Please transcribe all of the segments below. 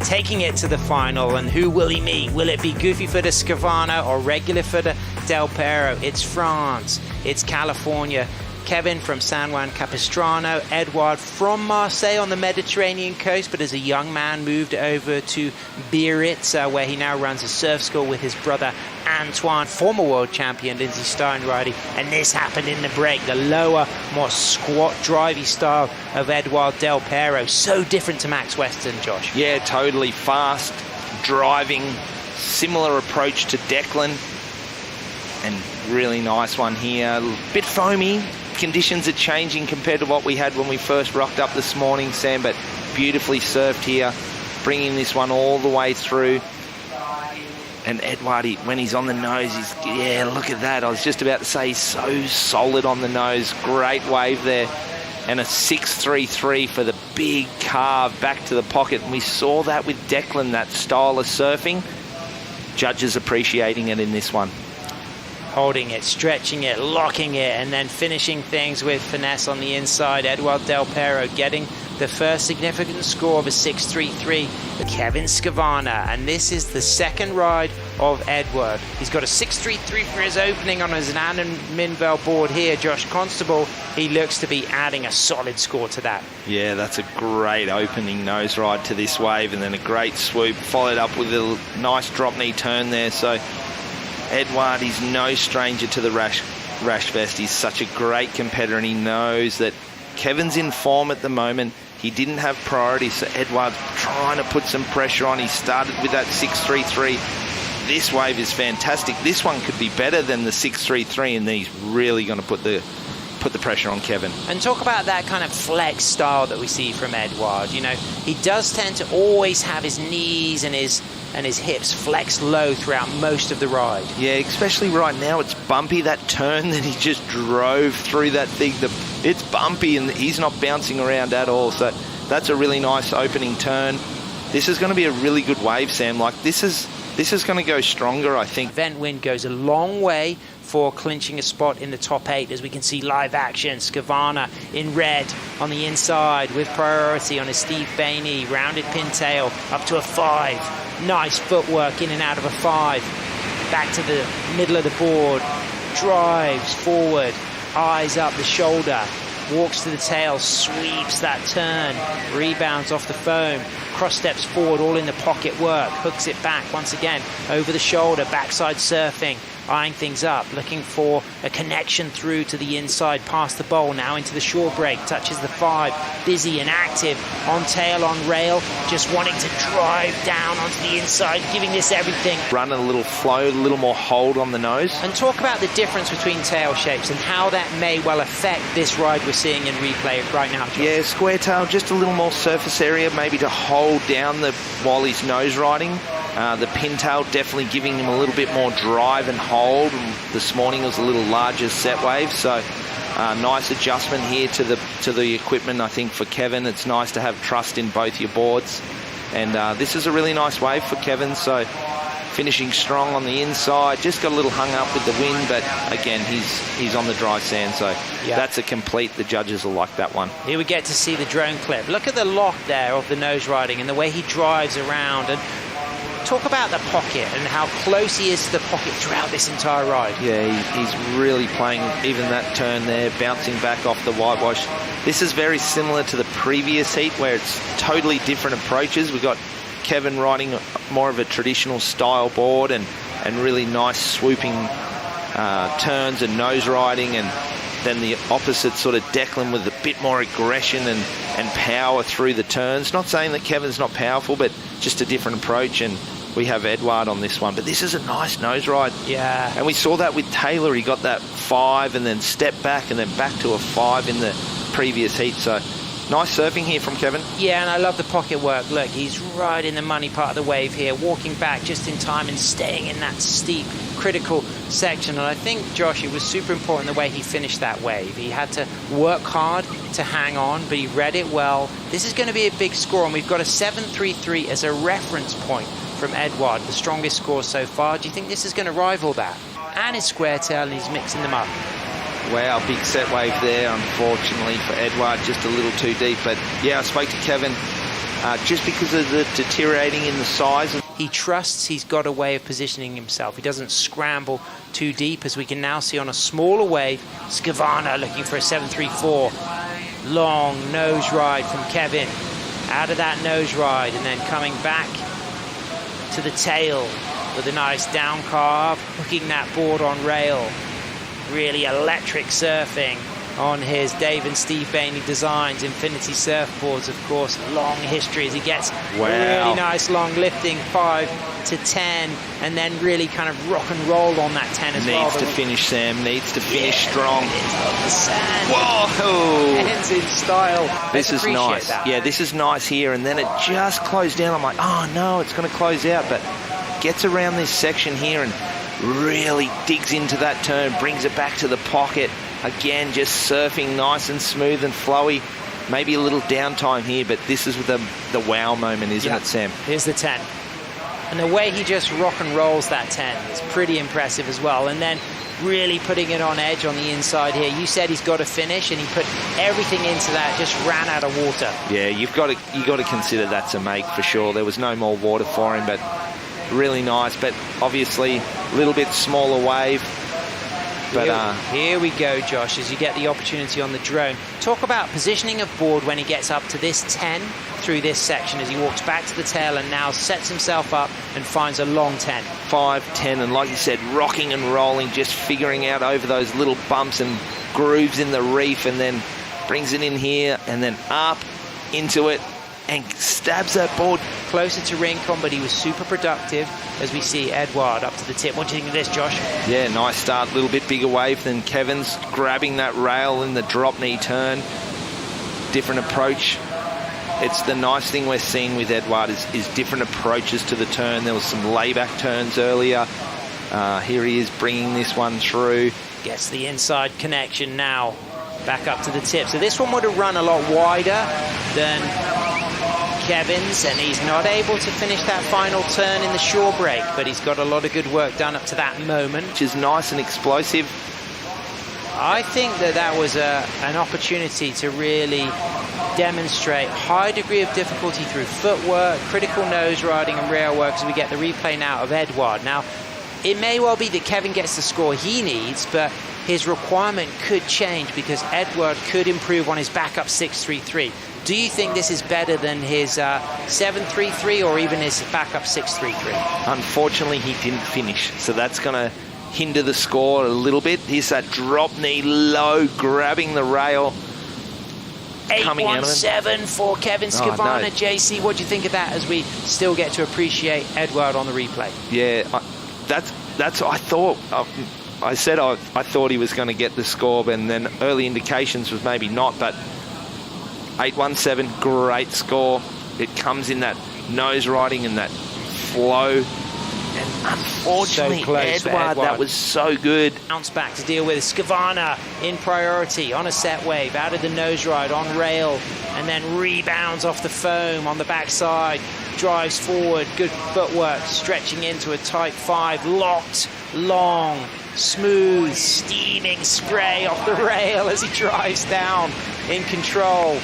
taking it to the final. And who will he meet? Will it be goofy footer K.Skvarna or regular footer Delpero? It's France, it's California. Kevin from San Juan Capistrano, Edouard from Marseille on the Mediterranean coast, but as a young man moved over to Biarritz, where he now runs a surf school with his brother Antoine, former world champion Lindsay Steinreide. And this happened in the break, the lower, more squat, drivey style of Edouard Delpero. So different to Max Weston, Josh. Yeah, totally. Fast, driving, similar approach to Declan. And really nice one here. A bit foamy. Conditions are changing compared to what we had when we first rocked up this morning, Sam, but beautifully surfed here, bringing this one all the way through. And Edouard, when he's on the nose, yeah, look at that. I was just about to say, he's so solid on the nose. Great wave there. And a 6.33 for the big carve back to the pocket. And we saw that with Declan, that style of surfing. Judges appreciating it in this one. Holding it, stretching it, locking it, and then finishing things with finesse on the inside. Edouard Delpero getting the first significant score of a 6.33. K.Skvarna, and this is the second ride of Edouard. He's got a 6.33 for his opening on his Anand Minvel board here. Josh Constable, he looks to be adding a solid score to that. Yeah, that's a great opening nose ride to this wave, and then a great swoop, followed up with a nice drop knee turn there. So Edouard is no stranger to the rash vest. He's such a great competitor, and he knows that Kevin's in form at the moment. He didn't have priority, so Edouard's trying to put some pressure on. He started with that 6.33. This wave is fantastic. This one could be better than the 6.33, and he's really going to put the pressure on Kevin. And talk about that kind of flex style that we see from Edouard. You know, he does tend to always have his knees and his hips flexed low throughout most of the ride. Yeah, especially right now, it's bumpy. That turn that he just drove through that thing, it's bumpy and he's not bouncing around at all. So that's a really nice opening turn. This is going to be a really good wave, Sam. Like, this is going to go stronger, I think. Event win goes a long way for clinching a spot in the top 8, as we can see live action. K.Skvarna in red on the inside with priority on his Steve Bainey. Rounded pintail up to a 5. Nice footwork in and out of a 5. Back to the middle of the board. Drives forward. Eyes up the shoulder. Walks to the tail. Sweeps that turn. Rebounds off the foam. Cross steps forward, all in the pocket work. Hooks it back once again over the shoulder. Backside surfing. Eyeing things up, looking for a connection through to the inside, past the bowl, now into the shore break, touches the 5, busy and active, on tail, on rail, just wanting to drive down onto the inside, giving this everything. Run a little flow, a little more hold on the nose. And talk about the difference between tail shapes and how that may well affect this ride we're seeing in replay right now, John. Yeah, square tail, just a little more surface area, maybe to hold down while he's nose riding. The pintail definitely giving him a little bit more drive and hold. This morning was a little larger set wave, so nice adjustment here to the equipment. I think for Kevin, it's nice to have trust in both your boards, and this is a really nice wave for Kevin. So finishing strong on the inside, just got a little hung up with the wind, but again he's on the dry sand, so that's a complete. The judges will like that one. Here we get to see the drone clip. Look at the lock there of the nose riding and the way he drives around. And talk about the pocket and how close he is to the pocket throughout this entire ride. Yeah, he's really playing even that turn there, bouncing back off the whitewash. This is very similar to the previous heat where it's totally different approaches. We've got Kevin riding more of a traditional style board and really nice swooping turns and nose riding, and then the opposite sort of Declan with a bit more aggression and power through the turns. Not saying that Kevin's not powerful, but just a different approach, and we have Edouard on this one. But this is a nice nose ride. Yeah. And we saw that with Taylor. He got that 5 and then stepped back and then back to a 5 in the previous heat. So nice surfing here from Kevin. Yeah, and I love the pocket work. Look, he's right in the money part of the wave here, walking back just in time and staying in that steep, critical section. And I think, Josh, it was super important the way he finished that wave. He had to work hard to hang on, but he read it well. This is going to be a big score, and we've got a 7.33 as a reference point from Edouard, the strongest score so far. Do you think this is going to rival that? And his square tail, and he's mixing them up. Wow, big set wave there, unfortunately for Edouard, just a little too deep. But yeah, I spoke to Kevin. just because of the deteriorating in the size. He trusts he's got a way of positioning himself. He doesn't scramble too deep, as we can now see on a smaller wave. Skvarna looking for a 7.34. Long nose ride from Kevin. Out of that nose ride and then coming back to the tail with a nice down carve, hooking that board on rail. Really electric surfing on his Dave and Steve Bainey Designs Infinity surfboards, of course. Long history as he gets really nice long lifting 5 to 10, and then really kind of rock and roll on that 10 as well. Needs to finish, Sam. Needs to finish strong. The sand. Whoa! Ends in style. This is nice. That. Yeah, this is nice here, and then it just closed down. I'm like, oh no, it's going to close out, but gets around this section here and really digs into that turn, brings it back to the pocket. Again, just surfing nice and smooth and flowy. Maybe a little downtime here, but this is the wow moment, isn't it, Sam? Here's the 10. And the way he just rock and rolls that 10 is pretty impressive as well. And then really putting it on edge on the inside here. You said he's got to finish, and he put everything into that, just ran out of water. Yeah, you got to consider that's a make for sure. There was no more water for him, but really nice. But obviously, a little bit smaller wave. But here we go, Josh, as you get the opportunity on the drone. Talk about positioning of board when he gets up to this 10 through this section, as he walks back to the tail and now sets himself up and finds a long 10. 5, 10, and like you said, rocking and rolling, just figuring out over those little bumps and grooves in the reef, and then brings it in here and then up into it and stabs that board. Closer to Rincon, but he was super productive, as we see Edouard up to the tip. What do you think of this, Josh? Yeah, nice start. A little bit bigger wave than Kevin's. Grabbing that rail in the drop knee turn. Different approach. It's the nice thing we're seeing with Edouard is different approaches to the turn. There was some layback turns earlier. Here he is bringing this one through. Gets the inside connection now. Back up to the tip. So this one would have run a lot wider than Kevin's, and he's not able to finish that final turn in the shore break, but he's got a lot of good work done up to that moment. Which is nice and explosive. I think that was an opportunity to really demonstrate high degree of difficulty through footwork, critical nose riding and rail work, as we get the replay now of Edouard. Now, it may well be that Kevin gets the score he needs, but his requirement could change because Edouard could improve on his backup 6.33. Do you think this is better than his 7.33 or even his backup 6.33? Unfortunately, he didn't finish, so that's going to hinder the score a little bit. Here's that drop knee low, grabbing the rail. 8.17 for Kevin Skvarna. No. JC, what do you think of that as we still get to appreciate Edouard on the replay? Yeah, that's what I thought. I said I thought he was going to get the score, and then early indications was maybe not, but 8.17, great score. It comes in that nose riding and that flow. And unfortunately, so Edouard, that was so good. Bounce back to deal with Skvarna in priority on a set wave, out of the nose ride on rail, and then rebounds off the foam on the backside, drives forward, good footwork, stretching into a tight 5, locked, long, smooth, steaming spray off the rail as he drives down in control.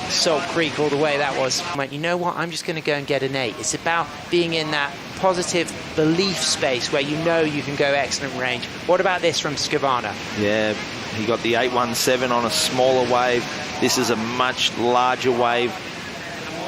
Salt Creek all the way that was. I'm like, you know what, I'm just going to go and get an 8. It's about being in that positive belief space where you know you can go excellent range. What about this from Skvarna? Yeah, he got the 8.17 on a smaller wave. This is a much larger wave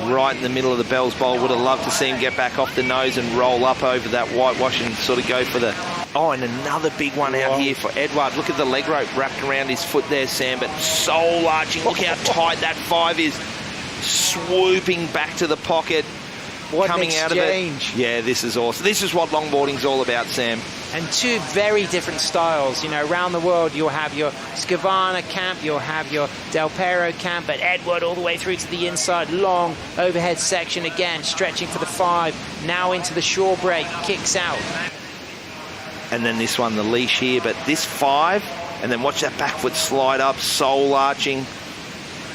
right in the middle of the Bell's Bowl. Would have loved to see him get back off the nose and roll up over that whitewash and sort of go for the... Oh, and another big one out here for Edouard. Look at the leg rope wrapped around his foot there, Sam, but soul arching. Look how tight that 5 is. Swooping back to the pocket. What coming an out of it. Yeah, this is awesome. This is what longboarding's all about, Sam. And two very different styles. You know, around the world, you'll have your Skvarna camp, you'll have your Delpero camp, but Edouard all the way through to the inside, long overhead section again, stretching for the 5, now into the shore break, kicks out. And then this one, the leash here, but this 5, and then watch that back foot slide up, soul arching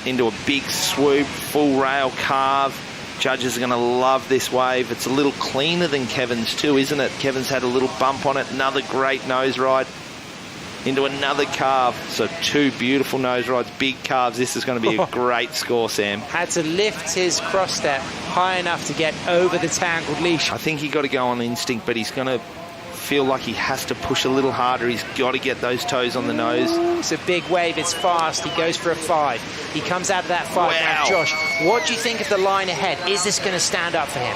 into a big swoop, full rail carve. Judges are going to love this wave. It's a little cleaner than Kevin's too, isn't it? Kevin's had a little bump on it. Another great nose ride into another carve. So 2 beautiful nose rides, big carves. This is going to be a great score, Sam. Had to lift his cross step high enough to get over the tangled leash. I think he got to go on instinct, but he's going to feel like he has to push a little harder. He's got to get those toes on the nose. It's a big wave. It's fast. He goes for a 5. He comes out of that 5. Wow. Now, Josh, what do you think of the line ahead? Is this going to stand up for him?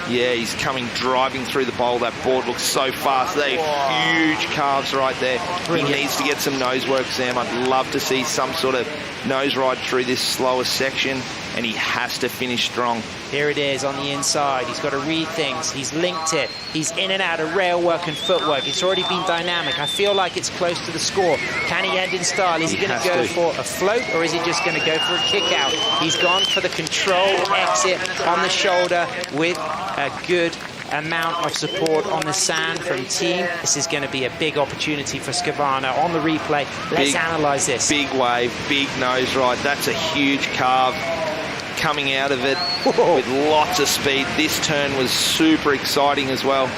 Yeah, he's coming driving through the bowl. That board looks so fast. They're huge calves right there. Brilliant. He needs to get some nose work, Sam. I'd love to see some sort of nose ride through this slower section, and he has to finish strong. Here it is on the inside. He's got to read things. He's linked it. He's in and out of rail work and footwork. It's already been dynamic. I feel like it's close to the score. Can he end in style? Is he going to go for a float, or is he just going to go for a kick out? He's gone for the controlled exit on the shoulder with a good amount of support on the sand from team. This is going to be a big opportunity for Skvarna on the replay. Let's analyze this. Big wave, big nose ride. That's a huge carve coming out of it with lots of speed. This turn was super exciting as well.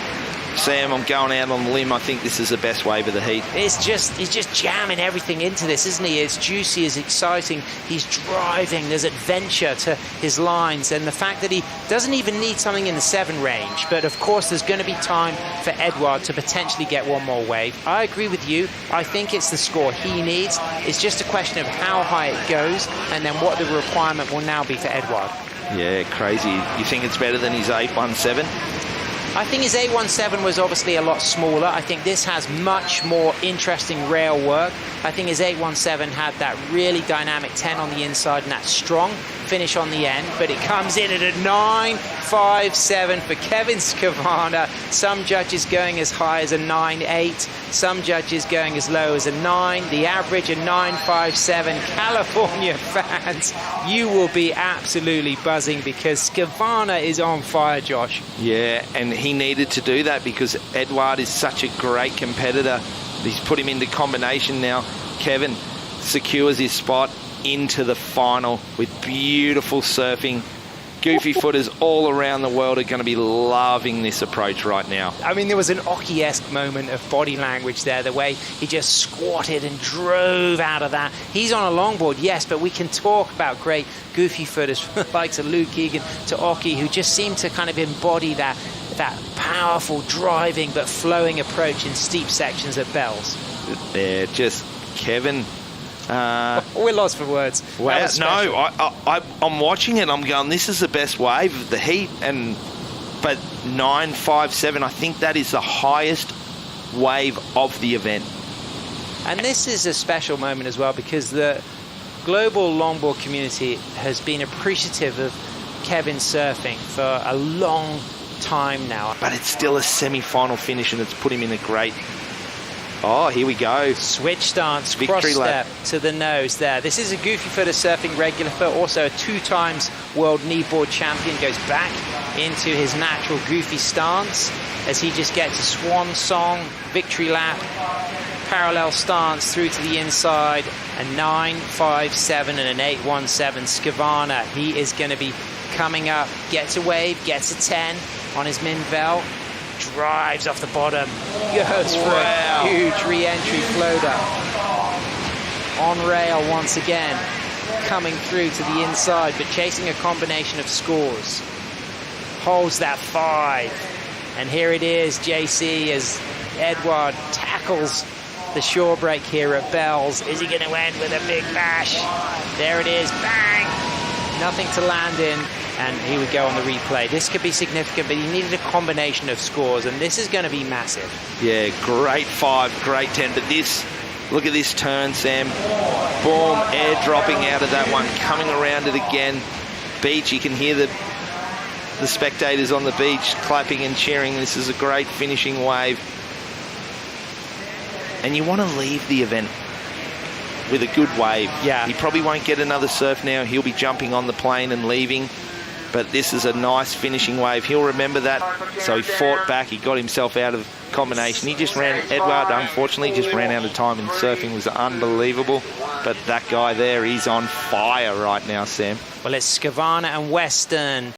Sam, I'm going out on the limb. I think this is the best wave of the heat. He's just jamming everything into this, isn't he? It's juicy, it's exciting. He's driving. There's adventure to his lines, and the fact that he doesn't even need something in the 7 range. But of course, there's going to be time for Edouard to potentially get one more wave. I agree with you. I think it's the score he needs. It's just a question of how high it goes, and then what the requirement will now be for Edouard. Yeah, crazy. You think it's better than his 817? I think his 817 was obviously a lot smaller. I think this has much more interesting rail work. I think his 817 had that really dynamic 10 on the inside and that strong finish on the end, but it comes in at a 9.57 for K.Skvarna. Some judges going as high as a 9.8, some judges going as low as a 9. The average a 9.57. California fans, you will be absolutely buzzing because Skvarna is on fire, Josh. Yeah, and he needed to do that because Edouard is such a great competitor. He's put him into combination now. Kevin secures his spot into the final with beautiful surfing. Goofy footers all around the world are going to be loving this approach right now. I mean, there was an Oki-esque moment of body language there, the way he just squatted and drove out of that. He's on a longboard, yes, but we can talk about great goofy footers from the likes of Luke Egan to Oki, who just seem to kind of embody that powerful driving but flowing approach in steep sections at Bells. They're just Kevin. We're lost for words. Wow, no, I'm watching it. I'm going, this is the best wave of the heat. But 9.57, I think that is the highest wave of the event. And this is a special moment as well because the global longboard community has been appreciative of Kevin surfing for a long time now. But it's still a semi-final finish, and it's put him in a great... Oh, here we go. Switch stance, cross step to the nose there. This is a goofy footer surfing regular foot, also a 2 times world kneeboard champion. Goes back into his natural goofy stance as he just gets a swan song, victory lap, parallel stance through to the inside. A 9.57 and an 8.17. Skvarna, he is going to be coming up, gets a wave, gets a 10 on his Minvel. Drives off the bottom, goes for a huge re-entry floater. On rail once again, coming through to the inside, but chasing a combination of scores. Holds that 5. And here it is, JC, as Edouard tackles the shore break here at Bells. Is he going to end with a big bash? There it is, bang! Nothing to land in. And here we go on the replay. This could be significant, but he needed a combination of scores, and this is going to be massive. Yeah, great 5, great 10. But this, look at this turn, Sam. Boom, air dropping out of that one, coming around it again. Beach, you can hear the spectators on the beach clapping and cheering. This is a great finishing wave. And you want to leave the event with a good wave. Yeah. He probably won't get another surf now. He'll be jumping on the plane and leaving. But this is a nice finishing wave. He'll remember that. So he fought back. He got himself out of combination. He just ran, Edouard, unfortunately, just ran out of time, and surfing was unbelievable. But that guy there, he's on fire right now, Sam. Well, it's Skvarna and Western